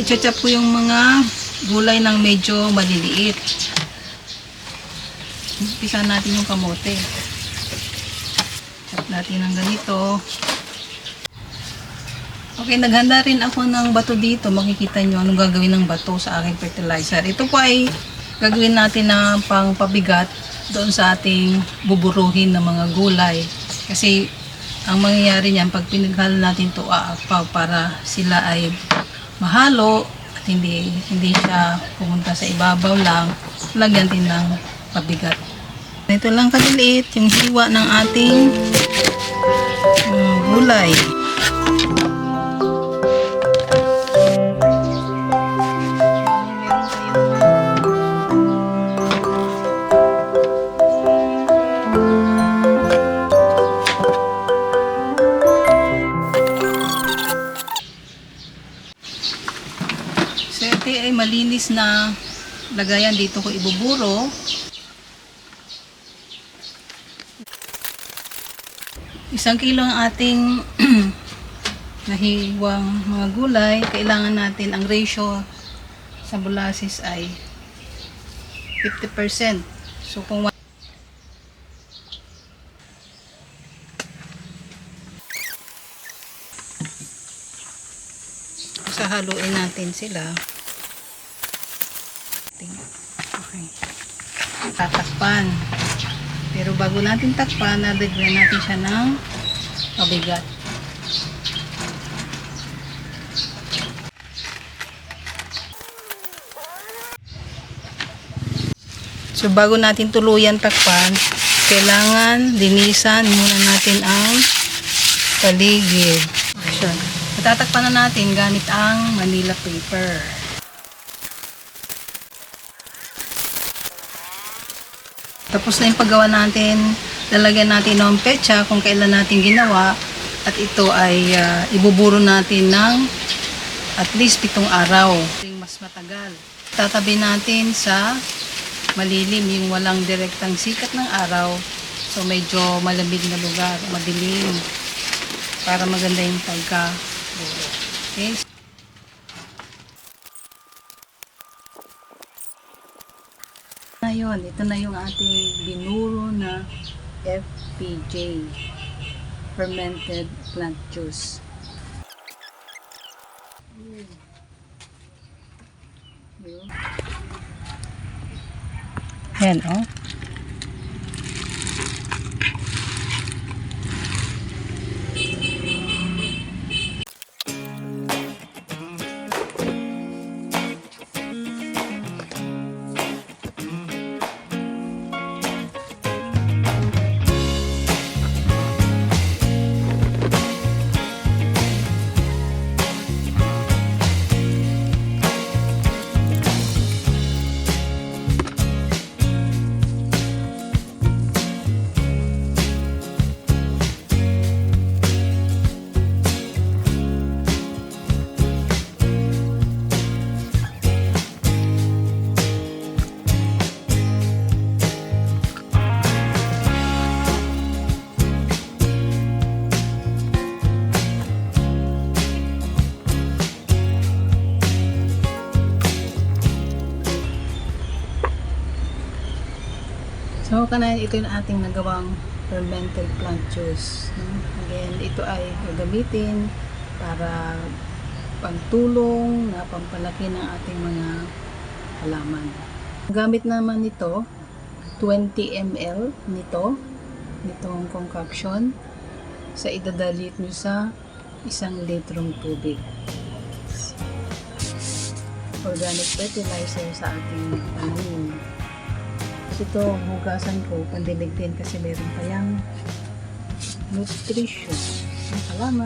I-chop ko yung mga gulay ng medyo maliliit. Umpisa natin yung kamote. Chop natin ng ganito. Okay, naghanda rin ako ng bato dito. Makikita nyo anong gagawin ng bato sa aking fertilizer. Ito po ay gagawin natin na pangpabigat doon sa ating buburuhin ng mga gulay. Kasi ang mangyayari niyan, pag pinaghalo natin ito aapaw para sila ay mahalo at hindi siya pumunta sa ibabaw lang, lagyan din ng pabigat. Ito lang kadiliit yung hiwa ng ating gulay. So ito ay malinis na lagayan, dito ko ibuburo. Isang kilo ang ating nahiwang mga gulay. Kailangan natin ang ratio sa molasses ay 50%. So kung haluin natin sila. Okay. Tatakpan. Pero bago natin takpan, nadagyan natin siya ng pabigat. So bago natin tuluyan takpan, kailangan linisan muna natin ang paligid. Ayan. Tatakpan na natin gamit ang Manila paper. Tapos na yung paggawa natin, lalagyan natin ng petsa kung kailan natin ginawa at ito ay ibuburo natin ng at least 7 araw. Mas matagal. Tatabi natin sa malilim, yung walang direktang sikat ng araw. So medyo malamig na lugar, madilim, para maganda yung pagka. Okay. Ngayon, ito na yung ating binuro na FPJ, fermented plant juice. Yan, oh. So, ito yung ating nagawang fermented plant juice. Again, ito ay gagamitin para pagtulong na pampalaki ng ating mga halaman. Gamit naman ito, 20 ml nitong concoction sa idadalit nyo sa 1 litrong tubig. Organic fertilizer sa ating pananim. Ito, hugasan ko, pandilig din kasi meron pa yung nutrition. Salamat!